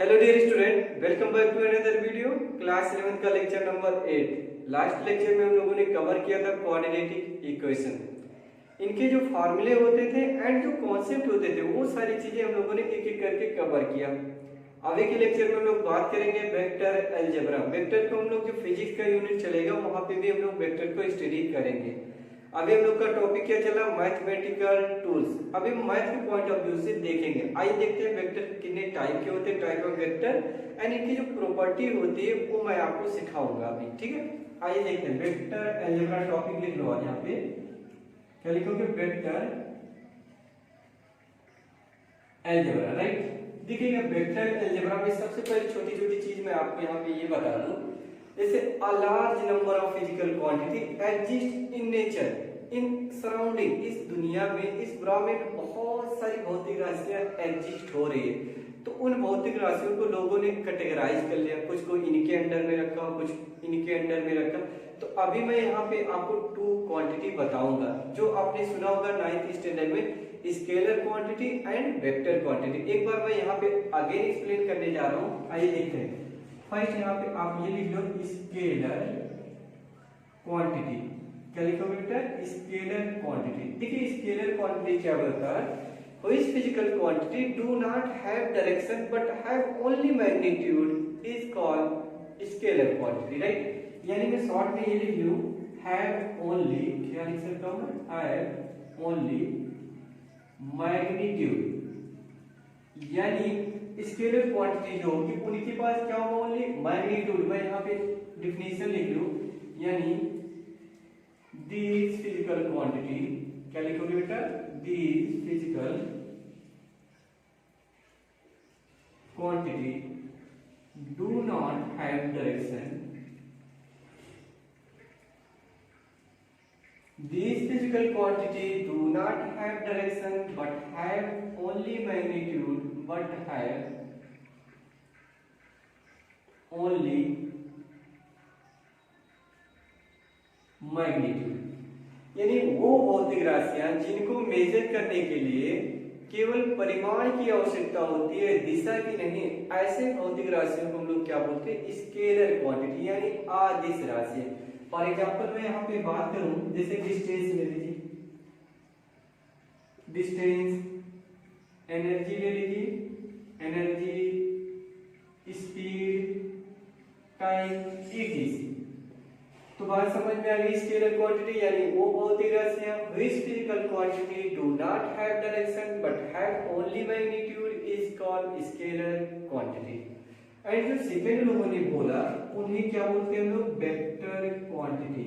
Hello dear student, welcome back to another video. Class 11 का lecture number 8। Last lecture में हम लोगों ने कवर किया था कोऑर्डिनेटिक इक्वेशन। इनके जो फार्मूले होते थे एंड जो कॉन्सेप्ट होते थे वो सारी चीजें हम लोगों ने एक एक करके कवर किया। आगे के लेक्चर में हम लोग बात करेंगे वेक्टर अलजेब्रा। वेक्टर को हम लोग जो फिजिक्स का यूनिट चलेगा वहां पे भी हम लोग वेक्टर को स्टडी करेंगे। अभी हम लोग का टॉपिक क्या चला, मैथमेटिकल टूल्स। अभी मैथ के पॉइंट ऑफ व्यू से देखेंगे। आइए देखते हैं वेक्टर कितने टाइप के होते हैं, टाइप ऑफ वेक्टर एंड इनकी जो प्रॉपर्टी होती है वो मैं आपको सिखाऊंगा अभी, ठीक है। आइए देखते हैं वेक्टर अलजेब्रा टॉपिक लिख लो। यहाँ पे क्या लिखोगे, वेक्टर अलजेब्रा, राइट। देखिएगा वेक्टर अलजेब्रा में सबसे पहले छोटी छोटी चीज मैं आपको यहाँ पे ये बता दूं, जैसे a large number of physical quantity exist in nature in surrounding. इस दुनिया में, इस ब्रह्मांड में बहुत सारी भौतिक राशियां एग्जिस्ट हो रही है। तो उन भौतिक राशियों को लोगों ने कैटेगराइज कर लिया, कुछ को इनके अंडर में रखा, कुछ इनके अंडर में रखा। तो अभी मैं यहाँ पे आपको टू क्वांटिटी बताऊंगा जो आपने सुना होगा 9th स्टैंडर्ड में, scalar quantity and vector quantity. एक बार मैं यहाँ पे अगेन एक्सप्लेन करने जा रहा हूँ। आइए देखते हैं। फर्स्ट यहाँ पे आप ये लिख लो स्केलर क्वांटिटी। क्या लिखोगे बेटा, स्केलर क्वांटिटी। देखिए स्केलर क्वांटिटी क्या होता है, which physical quantity do not have direction but have only magnitude is called scalar quantity, right. यानी मैं शॉर्ट में ये लिख लूं, हैव ओनली, क्या लिख सकता हूं मैं, हैव ओनली मैग्नीट्यूड। यानी स्केलर क्वांटिटी जो होगी उनके पास क्या होगा, ओनली मैग्नीट्यूड। मैं यहाँ पे डिफिनेशन लिख लूं, यानी दिस फिजिकल क्वांटिटी, क्या लिखोगे बेटा, this physical quantity do not have direction, these physical quantity do not have direction but have only magnitude, but have only magnitude। यानी वो भौतिक राशियां जिनको मेजर करने के लिए केवल परिमाण की आवश्यकता होती है, दिशा की नहीं, ऐसे भौतिक राशियों को हम लोग क्या बोलते हैं, स्केलर क्वांटिटी, यानी अदिश राशि। फॉर एग्जाम्पल मैं यहाँ पे बात करूं, जैसे डिस्टेंस ले लीजिए, डिस्टेंस, एनर्जी ले लीजिए, एनर्जी, स्पीड, टाइम, etc। तो बात समझ में आ गई। स्केलर क्वांटिटी यानी वो भौतिक राशियां which physical quantity do not have direction but have only magnitude is called scalar quantity. And जो सेकंड लोगों ने बोला उन्हें क्या बोलते हैं हम लोग, वेक्टर क्वांटिटी।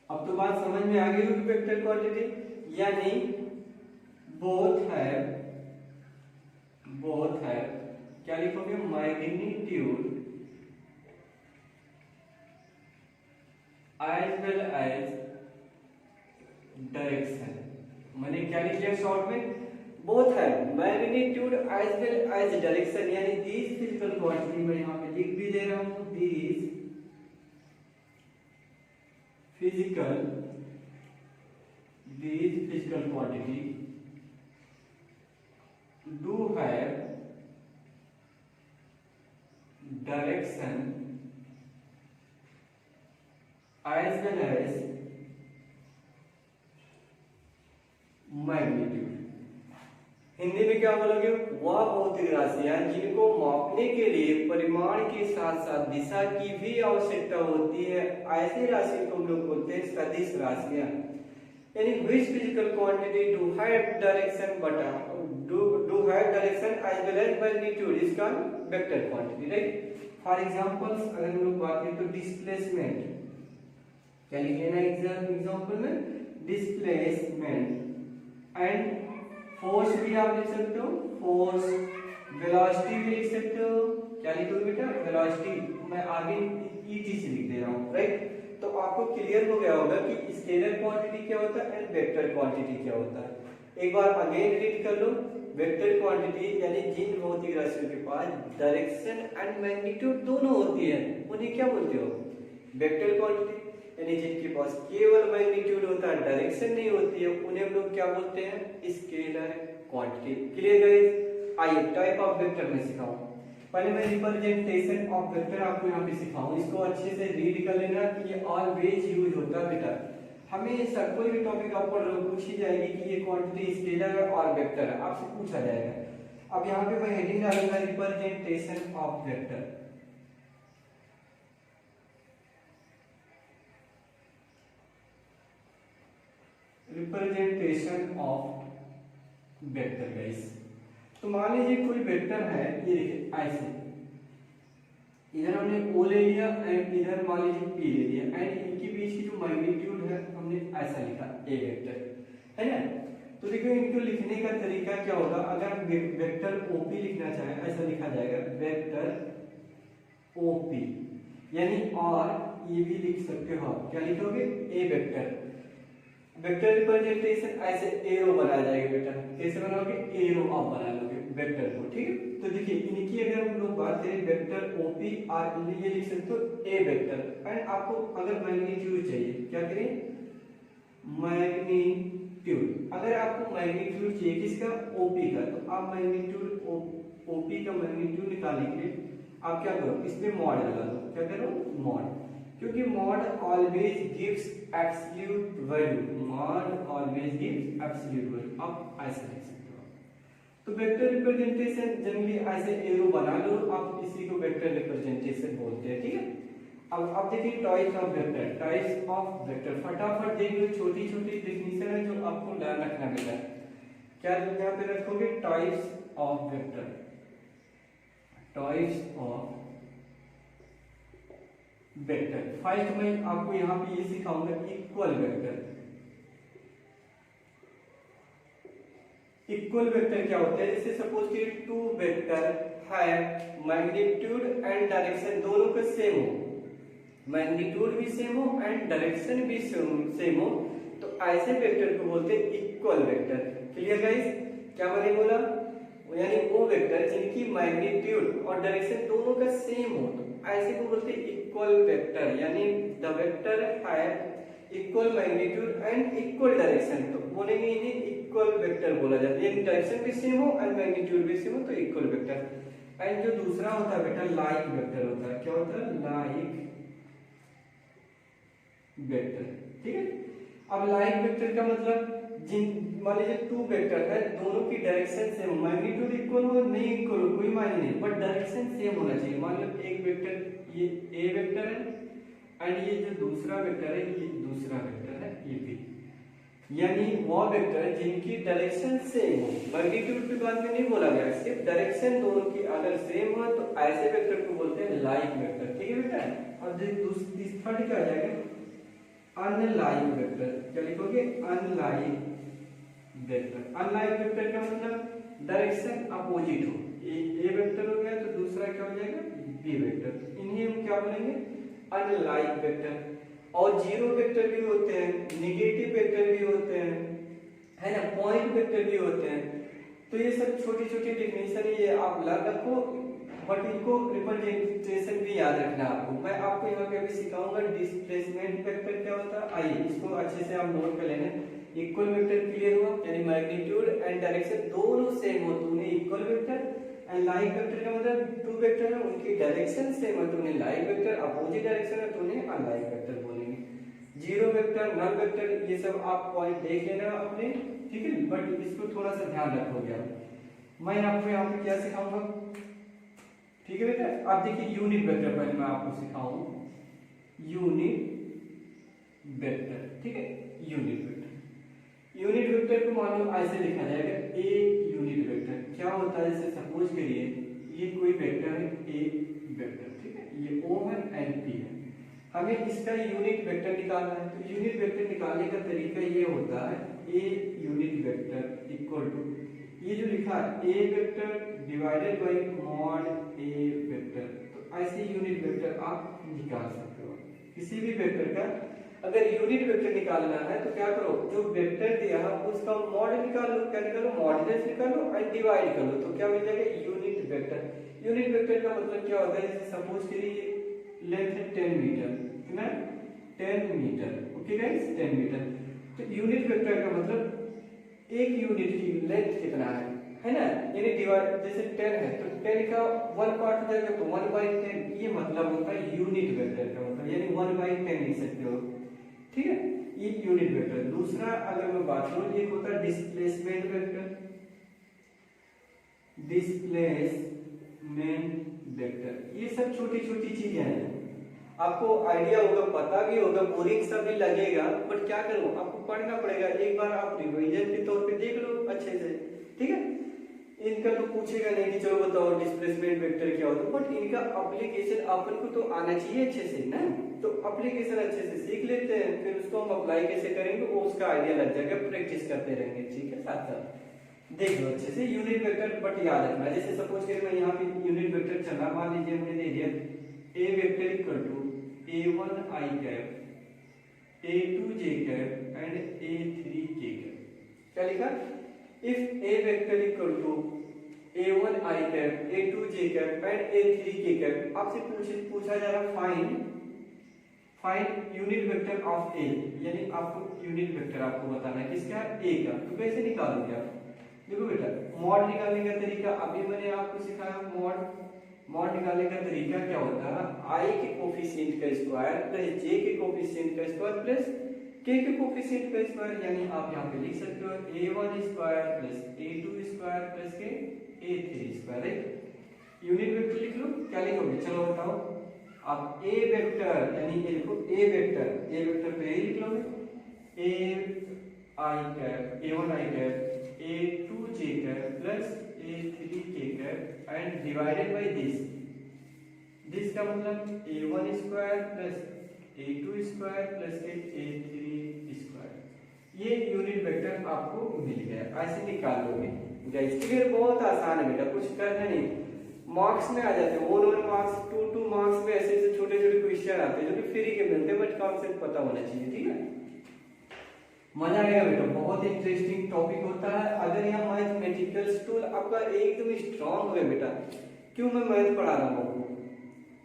अब तो बात समझ में आ गई होगी। वेक्टर क्वांटिटी यानी बोथ हैव क्या लिखोगे, magnitude as well as direction. मैंने क्या लिख लिया शॉर्ट में, बोथ है magnitude as well as direction. यानी दीज फिजिकल क्वांटिटी मैं यहाँ पे लिख भी दे रहा हूं, these physical quantity do have direction as well as magnitude. Hindi में क्या बोलोगे, वह भौतिक राशियां जिनको मापने के लिए परिमाण के साथ साथ दिशा की भी आवश्यकता होती है, ऐसी राशि को हम लोग बोलते हैं सदिश राशियां। यानी which physical quantity do have direction but do have direction as well as magnitude is called vector quantity, right. For examples अगर हम लोग बात करें तो डिस्प्लेसमेंट, क्या लिख लेना एग्जांपल में, डिस्प्लेसमेंट एंड फोर्स भी आप लिख सकते हो, फोर्स, वेलोसिटी भी लिख सकते हो। क्या लिखोगे बेटा, वेलोसिटी। मैं आगे ईटी से लिख दे रहा हूँ, राइट। तो आपको क्लियर हो गया होगा कि स्केलर क्वांटिटी क्या होता है एंड वेक्टर क्वांटिटी क्या होता है। एक बार अगेन रीड कर लो। वेक्टर क्वांटिटी यानी जिन भौतिक राशियों के पास डायरेक्शन एंड मैग्नीट्यूड दोनों होती है उन्हें क्या बोलते हो, वेक्टर क्वांटिटी। यानी जिनके पास केवल मैग्नीट्यूड होता है, डायरेक्शन नहीं होती है, उन्हें हम लोग क्या बोलते हैं, स्केलर क्वांटिटी। Clear guys. आइए टाइप ऑफ वेक्टर में सिखाऊं। पहले मैं रिप्रेजेंटेशन ऑफ वेक्टर आपको यहाँ पे सिखाऊं, इसको अच्छे से रीड कर लेना कि ये ऑलवेज यूज होता है बेटा। हमेशा कोई भी टॉपिक आप पढ़ रहे हो पूछी जाएगी कि ये क्वांटिटी स्केलर है और वेक्टर है, आपसे पूछा जाएगा। अब यहाँ पे मैं हेडिंग डालूंगा representation of vector. Representation of vector guys, तो मान लीजिए कोई वेक्टर है, ये देखिए ऐसे, इधर हमने ओ ले लिया एंड इधर मान लीजिए पी ले लिया एंड इनके बीच की जो मैग्नीट्यूड है हमने ऐसा लिखा ए वेक्टर, है ना। तो देखिए इनको लिखने का तरीका क्या होगा, अगर हम वेक्टर ओपी लिखना चाहें ऐसा लिखा जाएगा वेक्टर ओपी, यानी और ये भी लिख सकते हो आप, क्या लिखोगे ए वेक्टर। वेक्टर रिप्रेजेंटेशन ऐसे एरो बनाया जाएगा बेटा, कैसे बनाओगे, एरो आप बना लोगे वेक्टर को, ठीक है। तो देखिए इनकी अगर हम लोग बात करें वेक्टर ओपी और ये लिख सकते हो ए वेक्टर एंड आपको अगर मैग्नीट्यूड चाहिए, क्या करें, मैग्नीट्यूड। अगर आपको मैग्नीट्यूड चाहिए किसका, ओपी का, तो आप मैग्नीट्यूड ओपी का मैग्नीट्यूड निकालने के लिए आप क्या करो, इसमें मॉड लगा दो, क्या करो, मॉड, क्योंकि mod always gives absolute value, mod always gives absolute value, आप ऐसे लिख सकते हो। तो वेक्टर रिप्रेजेंटेशन जनरली ऐसे एरो बना लो आप, इसी को वेक्टर रिप्रेजेंटेशन बोलते हैं, ठीक है। अब देखिए types of vector, types of vector फटाफट देख लो, छोटी छोटी डेफिनेशन है जो आपको ध्यान रखना बेटा। क्या यहाँ पे रखोगे, types of vector, types of vector. First मैं आपको यहाँ पे ये सिखाऊंगा इक्वल वेक्टर। इक्वल वेक्टर क्या होता है, जैसे सपोज कि टू वेक्टर है मैग्नीट्यूड एंड डायरेक्शन दोनों का सेम हो, मैग्नीट्यूड भी सेम हो एंड डायरेक्शन भी सेम हो, तो ऐसे वेक्टर को बोलते हैं इक्वल वेक्टर। क्लियर गाइस, क्या मैंने बोला, यानी वो वेक्टर जिनकी मैग्नीट्यूड और डायरेक्शन दोनों का सेम हो, तो ऐसे को बोलते हैं इक्वल वेक्टर, यानी द वेक्टर है equal magnitude and equal direction, तो बोलेंगे इन्हें इक्वल वेक्टर बोला जाता है, यानी डायरेक्शन भी सेम हो एंड मैग्नीट्यूड भी सेम हो तो इक्वल वेक्टर। एंड जो दूसरा होता है बेटा लाइक वेक्टर होता है, क्या होता है, लाइक वेक्टर, ठीक है। अब लाइक वेक्टर का मतलब जिन मान लीजिए टू वेक्टर है, दोनों की डायरेक्शन सेम, मैग्नीट्यूड इक्वल हो नहीं इक्वल हो कोई मायने नहीं, बट डायरेक्शन सेम होना चाहिए। मान लो एक वेक्टर ये ए वेक्टर है एंड ये जो दूसरा वेक्टर है ये दूसरा वेक्टर है ये बी, यानी वो वेक्टर जिनकी डायरेक्शन सेम हो, मैग्नीट्यूड की बात में नहीं बोला गया, सिर्फ डायरेक्शन दोनों की अगर सेम हो तो ऐसे वेक्टर को बोलते हैं लाइक वेक्टर, ठीक है बेटा। और थर्ड क्या आ जाएगा, अनलाइक वेक्टर, क्या लिखोगे, अनलाइक वेक्टर। अनलाइक वेक्टर का मतलब डायरेक्शन अपोजिट हो, ए वेक्टर हो गया तो दूसरा क्या हो जाएगा, बी वेक्टर, इन्हें हम क्या बोलेंगे, अनलाइक वेक्टर। और जीरो वेक्टर भी होते हैं, नेगेटिव वेक्टर भी होते हैं, है ना, पॉइंट वेक्टर भी होते हैं। तो ये सब छोटी छोटी डेफिनेशन ये आप याद रखो, बट इनको रिप्रेजेंटेशन भी याद रखना आपको। मैं आपको यहाँ पे अभी सिखाऊंगा डिस्प्लेसमेंट वेक्टर क्या होता है, आइए इसको अच्छे से आप नोट कर लेना। इक्वल वेक्टर क्लियर हुआ, यानी मैग्नीट्यूड एंड डायरेक्शन दोनों सेम हो तो उन्हें equal vector, and like vector का मतलब टू वेक्टर है उनकी डायरेक्शन सेम है तो उन्हें लाइक वेक्टर, अपोजिट डायरेक्शन है तो उन्हें अनलाइक वेक्टर बोलेंगे। जीरो वेक्टर, नल वेक्टर, ये सब आप पॉइंट देख लेना अपने, ठीक है, बट इसको थोड़ा सा ध्यान रखोगे आप। मैं आपको यहाँ पे क्या सिखाऊंगा, ठीक है बेटा। आप देखिए यूनिट वेक्टर पहले मैं आपको सिखाऊं, यूनिट वेक्टर, ठीक है, यूनिट वेक्टर। यूनिट वेक्टर को मान लो ऐसे लिखा जाएगा, ए यूनिट वेक्टर क्या होता है, जैसे सपोज करिए ये कोई वेक्टर है ए वेक्टर, ठीक है, ये ओ है एंड पी है, हमें इसका यूनिट वेक्टर निकालना है। तो यूनिट वेक्टर निकालने का तरीका ये होता है, A unit vector equal to ये जो लिखा है A vector divided by mod A vector, तो ऐसे यूनिट वेक्टर आप निकाल सकते हो किसी भी वेक्टर का। अगर यूनिट वेक्टर निकालना है तो क्या करो, जो वेक्टर दिया है उसका मॉड निकाल लो, क्या निकालो, मॉड्यूलस निकालो एंड डिवाइड कर लो, तो क्या मिल जाएगा, यूनिट वेक्टर। यूनिट वेक्टर का मतलब क्या होता है, जैसे सपोज करिए लेंथ है 10 मीटर, कितना 10 मीटर, ओके गाइस 10 मीटर। तो यूनिट वेक्टर का मतलब एक यूनिट की लेंथ कितना है ना, यानी डिवाइड, जैसे 10 है तो 10 का 1 पार्ट हो जाएगा तो 1/10, ये मतलब होता है यूनिट वेक्टर का मतलब, यानी 1/10 लिख सकते हो, ठीक है, ये यूनिट वेक्टर। दूसरा अगर मैं बात करूं, एक होता है डिस्प्लेसमेंट वेक्टर, डिस्प्लेसमेंट वेक्टर, ये सब छोटी छोटी चीजें हैं, आपको आइडिया होगा, पता भी होगा, बोरिंग सा भी लगेगा, बट क्या करूं, आपको पढ़ना पड़ेगा, एक बार आप रिवीजन के तौर पे देख लो अच्छे से, ठीक है। इनका तो पूछेगा नहीं कि चलो बताओ डिस्प्लेसमेंट वेक्टर क्या होता है, बट इनका एप्लीकेशन अपन को तो आना चाहिए अच्छे से ना, तो एप्लीकेशन अच्छे से सीख लेते हैं, फिर उसको हम अप्लाई कैसे करेंगे वो उसका आइडिया लग जाएगा, प्रैक्टिस करते रहेंगे, ठीक है। साथ साथ देख लो अच्छे से यूनिट वेक्टर, बट याद रखना, जैसे सपोज करें मैं यहाँ पे यूनिट वेक्टर चल रहा, मान लीजिए मैंने दे दिया A vector equal to a1 i cap, a2 j cap and a3 k cap, क्या लिखा, if a vector equal to a1 i cap, a2 j cap and a3 k cap, आपसे पूछा जा रहा find unit vector of a, यानी आपको unit vector आपको बताना है किसका, a का, तो कैसे निकालोगे आप, देखो बेटा मॉड निकालने का तरीका अभी मैंने आपको सिखाया, मॉड निकालने का तरीका क्या होता है, i के कोफिशिएंट का स्क्वायर प्लस j के कोफिशिएंट का स्क्वायर प्लस k के कोफिशिएंट का स्क्वायर, यानी आप यहाँ पे लिख सकते हो a1 square plus a2 square plus के a3 square, right. Unit vector लिख लो, क्या लिखोगे, चलो बताओ आप, a वेक्टर यानी ये लिखो a वेक्टर पे ही लिख लोगे, a i cap, a1 i cap, a2 j cap plus a3 k cap and divided by this का मतलब a1 square plus a2 square plus a3 square, ये यूनिट वेक्टर आपको मिल गया, ऐसे निकाल लोगे गाइस, क्लियर, बहुत आसान है बेटा, कुछ करना नहीं, मार्क्स में आ जाते हैं 1 मार्क्स 2 मार्क्स में ऐसे ऐसे छोटे छोटे क्वेश्चन आते हैं जो कि फ्री के मिलते हैं, बट कॉन्सेप्ट पता होना चाहिए, ठीक है। मजा आएगा बेटा, बहुत इंटरेस्टिंग टॉपिक होता है, अगर यहाँ मैथमेटिकल टूल आपका एकदम स्ट्रांग हो बेटा, क्यों मैं मैथ पढ़ा रहा हूँ आपको,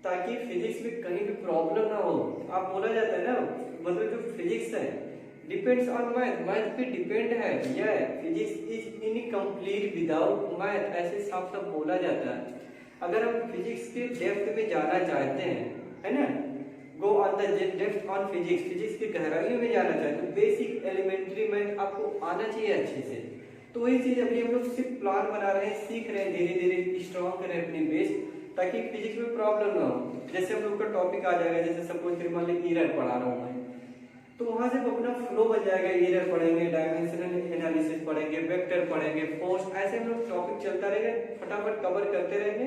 ताकि फिजिक्स में कहीं भी प्रॉब्लम ना हो, आप बोला जाता है ना, मतलब जो फिजिक्स है डिपेंड्स ऑन मैथ, मैथ पे डिपेंड है, यह physics is incomplete without math, ऐसे साफ साफ बोला जाता है। अगर हम फिजिक्स के डेप्थ में जाना चाहते हैं, है ना, go on the depth on physics, physics की गहराइयों में जाना चाहते हैं, तो बेसिक एलिमेंट्री मैथ आपको आना चाहिए अच्छे से, तो वही चीज अभी हम लोग सिर्फ प्लान बना रहे हैं, सीख रहे हैं, धीरे धीरे स्ट्रॉन्ग करें अपनी बेस, ताकि फिजिक्स में प्रॉब्लम ना हो। जैसे हम लोग का टॉपिक आ जाएगा, जैसे सपोज करिए मान लीजिए एरर पढ़ा रहा हूँ मैं, तो वहां से अपना फ्लो बन जाएगा, एरर पढ़ेंगे, डायमेंशनल एनालिसिस पढ़ेंगे, वेक्टर पढ़ेंगे, फोर्स, ऐसे हम लोग टॉपिक चलता रहेगा, फटाफट कवर करते रहेंगे,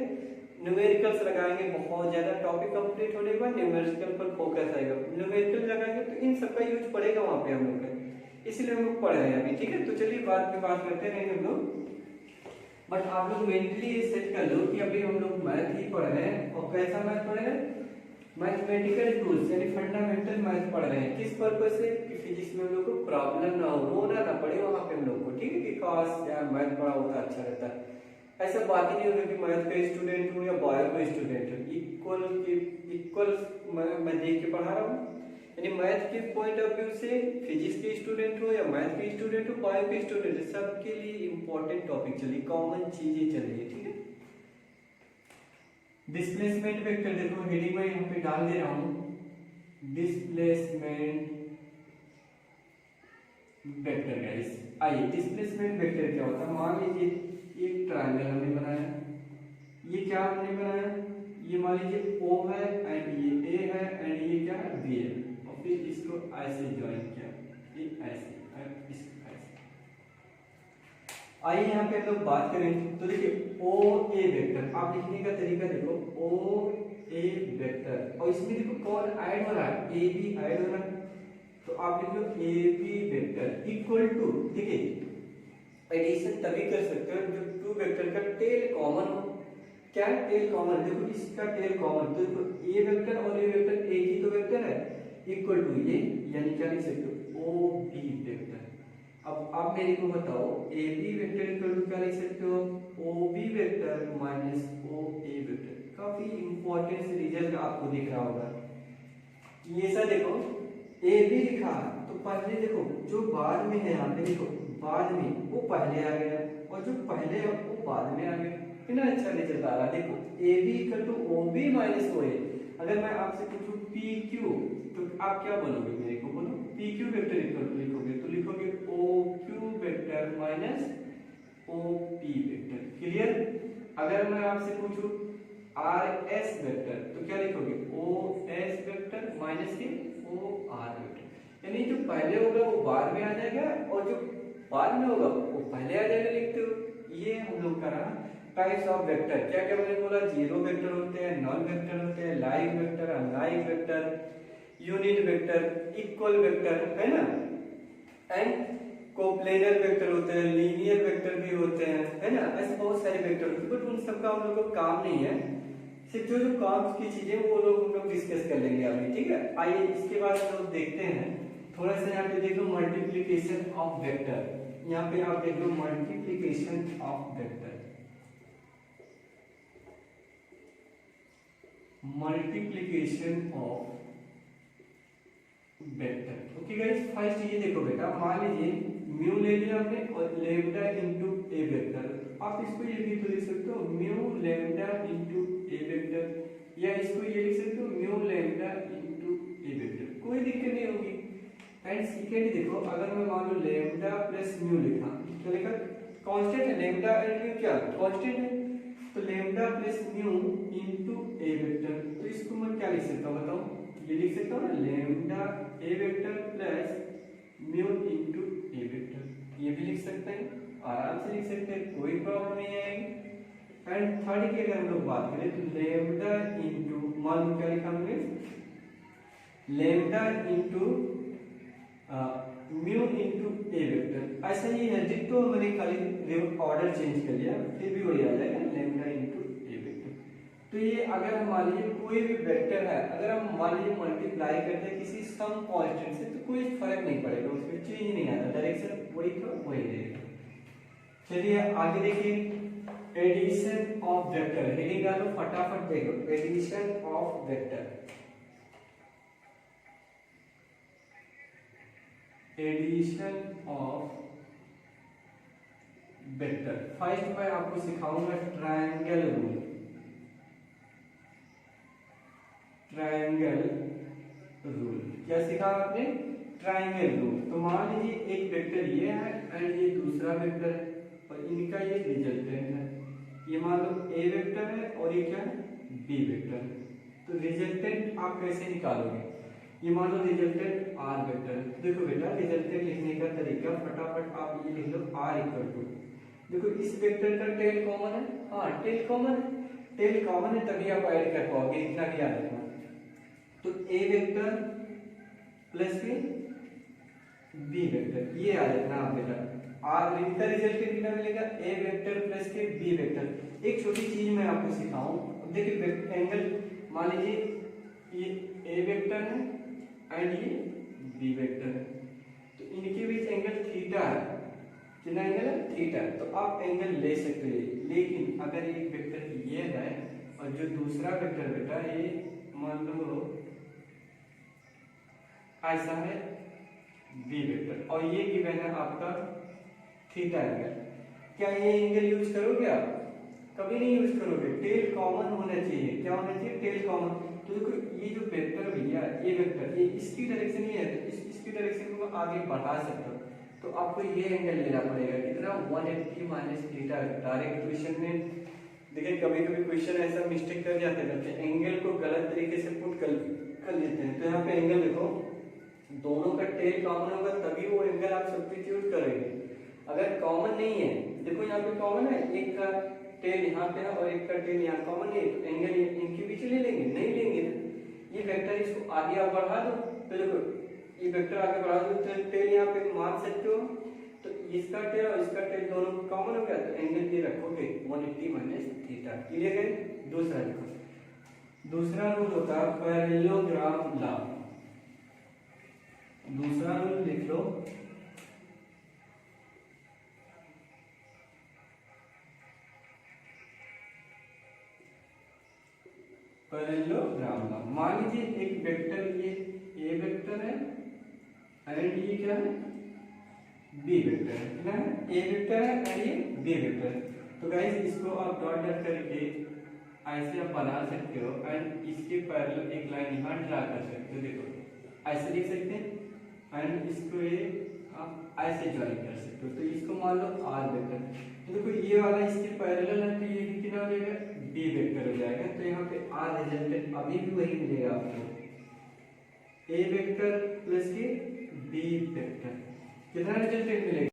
न्यूमेरिकल्स लगाएंगे, बहुत ज्यादा टॉपिक कंप्लीट होने के बाद न्यूमेरिकल पर फोकस आएगा, न्यूमेरिकल लगाएंगे तो इन सब का यूज पड़ेगा वहां पे हम लोग का, इसलिए हम लोग पढ़ रहे हैं अभी, ठीक है। तो चलिए बाद में बात करते रहेंगे हम लोग, बट आप लोग मेंटली ये सेट कर लो कि अभी हम लोग मैथ ही पढ़ रहे हैं, और कैसा मैथ पढ़ रहे हैं, मैथमेटिकल टूल्स यानी फंडामेंटल मैथ पढ़ रहे हैं, किस पर्पस से, कि फिजिक्स में हम लोग को प्रॉब्लम ना हो, रोना ना पड़े वहां पे हम लोग को, ठीक है, कि काश यार मैथ पढ़ा होता अच्छा रहता है, ऐसा बात ही नहीं होगा कि मैथ का स्टूडेंट हूँ या बायो का स्टूडेंट हूँ, इक्वल मैं देख के पढ़ा रहा हूँ, यानी मैथ के पॉइंट ऑफ व्यू से फिजिक्स के स्टूडेंट हो या मैथ के स्टूडेंट हो, बायो के स्टूडेंट, सबके लिए इंपॉर्टेंट टॉपिक चलिए, कॉमन चीजें चलिए, ठीक है। डिस्प्लेसमेंट वेक्टर देखो हेडिंग में यहाँ पे डाल दे रहा हूँ, डिस्प्लेसमेंट वेक्टर गाइस। आइए डिस्प्लेसमेंट वेक्टर क्या होता है, मान लीजिए एक ट्रायंगल हमने बनाया, ये क्या हमने बनाया, ये मान लीजिए O है एंड ये A है एंड ये क्या है B है, और फिर इसको ऐसे ज्वाइन किया, ये ऐसे और इसको ऐसे। आइए यहाँ पे हम लोग बात करें तो देखिए OA वेक्टर, आप लिखने का तरीका देखो, OA वेक्टर, और इसमें देखो कौन ऐड हो रहा है, AB ऐड हो रहा है, तो आप लिख लो AB वेक्टर इक्वल टू, देखिए एडिशन तभी कर सकते हो जब टू वेक्टर का टेल कॉमन हो, क्या टेल कॉमन, देखो इसका टेल कॉमन, तो देखो ए वेक्टर और ए वेक्टर एक ही तो वेक्टर है, इक्वल टू ये, यानी क्या लिख सकते हो OB वेक्टर। अब आप मेरे को बताओ AB वेक्टर इक्वल टू क्या लिख सकते हो, OB vector minus OA vector. काफी इंपॉर्टेंट से रिजल्ट आपको दिख रहा होगा, ये सब देखो AB लिखा तो पहले देखो जो बाद में है यहाँ पे देखो बाद में वो पहले आ गया, और जो पहले है वो बाद में आ गया। कितना अच्छा रिजल्ट आ रहा है। देखो A B equal to O B minus O A. अगर मैं आपसे पूछूं पी क्यू तो आप क्या बोलोगे मेरे को, बोलो P Q vector equal to लिखोगे तो लिखोगे O Q vector minus O P vector. Clear. अगर मैं आपसे पूछूं आर एस वेक्टर तो क्या लिखोगे ओ एस वेक्टर माइनस के ओ आर वेक्टर। यानी जो पहले होगा वो बाद में आ जाएगा और जो बाद में होगा वो पहले आ जाएगा। लिखते हो ये हम लोग का रहा टाइप्स ऑफ वेक्टर। क्या क्या मैंने बोला, जीरो वेक्टर होते हैं, नॉन वेक्टर होते हैं, live vector, unlive vector, unit vector, equal vector, है ना, एंड कोप्लेनर वेक्टर होते हैं, लीनियर वेक्टर भी होते हैं, है ना। ऐसे बहुत सारे वेक्टर होते हैं बट उन सबका हम लोग को काम नहीं है। सिर्फ जो जो काम की चीजें वो लोग हम लोग डिस्कस कर लेंगे अभी, ठीक है। आइए इसके बाद हम लोग देखते हैं थोड़ा सा। यहाँ पे देख लो मल्टीप्लीकेशन ऑफ वेक्टर। यहाँ पे आप देख लो multiplication of vector, multiplication of vector. Okay guys, first ये देखो बेटा, मान लीजिए म्यू ले लिया हमने और लेम्डा इनटू ए वेक्टर। आप इसको ये भी तो लिख सकते हो म्यू लेम्डा इनटू ए वेक्टर, या इसको ये लिख सकते हो म्यू लेम्डा इनटू ए वेक्टर, कोई दिक्कत नहीं होगी। एंड सेकेंड देखो, अगर मैं मान लो लेम्डा प्लस म्यू लिखा तो लिखा कांस्टेंट है, लेम्डा एंड म्यू क्या कांस्टेंट है, तो लेम्डा प्लस म्यू इनटू ए वेक्टर। तो इसको मैं क्या लिख सकता हूँ बताओ, ये लिख सकता हूँ ना लेम्डा ए वेक्टर प्लस म्यू इनटू ए वेक्टर, ये भी लिख सकते हैं, आराम से लिख सकते हैं, कोई प्रॉब्लम नहीं आएगी। एंड थर्ड की अगर हम लोग बात करें तो लेम्डा इनटू, मान लो क्या लिखा हमने लेम्डा इनटू म्यू इनटू ए वेक्टर। ऐसा ही है डिट्टो, मैंने खाली ऑर्डर चेंज कर लिया फिर भी वही आ जाएगा लेम्डा इनटू ए वेक्टर। तो ये अगर हम मान लीजिए कोई भी वेक्टर है, अगर हम मान लीजिए मल्टीप्लाई करते हैं किसी सम कांस्टेंट से तो कोई फर्क नहीं पड़ेगा, उसमें चेंज नहीं आता, डायरेक्शन वही का वही रहेगा। चलिए आगे देखिए एडिशन ऑफ वेक्टर। हेडिंग डालो फटाफट, देखो addition of vector, addition of vector. First मैं आपको सिखाऊंगा ट्रायंगल रूल, ट्रायंगल रूल। क्या सीखा आपने, ट्रायंगल रूल। तो मान लीजिए एक वेक्टर ये है एंड ये दूसरा वेक्टर है और इनका ये रिजल्टेंट है। ये मान लो ए वेक्टर है और ये क्या है बी वेक्टर है। तो रिजल्टेंट आप कैसे निकालोगे, ये मान लो रिजल्टेंट आर वेक्टर। देखो बेटा रिजल्टेंट लिखने का तरीका फटाफट आप ये लिख लो आर इक्वल टू, देखो इस वेक्टर का टेल कॉमन है, हाँ टेल कॉमन है, टेल कॉमन है तभी आप ऐड कर पाओगे, इतना भी याद रखना। तो ए वेक्टर प्लस के बी वेक्टर, ये याद रखना आप बेटा। आर इनका रिजल्टेंट कितना मिलेगा ए वेक्टर प्लस के बी वेक्टर। एक छोटी चीज मैं आपको सिखाऊं, अब देखिए एंगल मान लीजिए ये ए वेक्टर है एंड ये बी वेक्टर है, तो इनके बीच एंगल थीटा है, कितना एंगल है थीटा, तो आप एंगल ले सकते हैं। लेकिन अगर एक वेक्टर ये है और जो दूसरा वेक्टर बेटा ये मान लो ऐसा है बी वेक्टर और ये गिवन है आपका थीटा एंगल, क्या ये एंगल यूज करोगे आप, कभी नहीं यूज करोगे। टेल कॉमन होना चाहिए, क्या होना चाहिए टेल कॉमन। तो देखो ये जो वेक्टर भैया ये वेक्टर ये इसकी डायरेक्शन ही है, तो इसकी डायरेक्शन को आगे बढ़ा सकता हूं, तो आपको ये एंगल लेना पड़ेगा कितना 180 माइनस थीटा। डायरेक्ट क्वेश्चन में देखिए कभी कभी क्वेश्चन ऐसा मिस्टेक कर जाते हैं बच्चे, एंगल को गलत तरीके से पुट कर लेते हैं। तो यहाँ पे एंगल देखो दोनों का टेल कॉमन होगा तभी वो एंगल आप सब्स्टिट्यूट करेंगे। अगर कॉमन नहीं है, देखो यहाँ पे कॉमन है, एक का टेल यहाँ पे है और एक का टेल यहाँ कॉमन है, तो एंगल इनके बीच ले लेंगे, नहीं लेंगे ना। ये वेक्टर इसको आगे आप बढ़ा दो, तो देखो ये वेक्टर आगे बढ़ा दो तो टेल यहाँ पे मान सकते हो, तो इसका टेल और इसका टेल दोनों कॉमन हो गया, तो एंगल ये रखोगे 180 माइनस थीटा। क्लियर है। दूसरा देखो, दूसरा रूल होता है पैरेललोग्राम लॉ। दूसरा रूल लिख लो पैरेललोग्राम लॉ। मान लीजिए एक वेक्टर ये ए वेक्टर है एंड ये क्या है बी वेक्टर है ना, ए वेक्टर है और ये बी वेक्टर है। तो गाइस इसको आप डॉट डॉट करके ऐसे आप बना सकते हो एंड इसके पैरेलल एक लाइन यहाँ ड्रा कर सकते हो, देखो ऐसे लिख सकते हैं एंड इसको ये आप ऐसे ज्वाइन कर सकते हो। तो इसको मान लो आर वेक्टर, तो देखो ये वाला इसके पैरेलल है तो ये कितना हो जाएगा, बी वेक्टर हो जाएगा। तो यहाँ पे आर रिजल्टेंट अभी भी वही मिलेगा आपको, ए वेक्टर प्लस के बी वेक्टर, कितना रिजल्टेंट मिलेगा।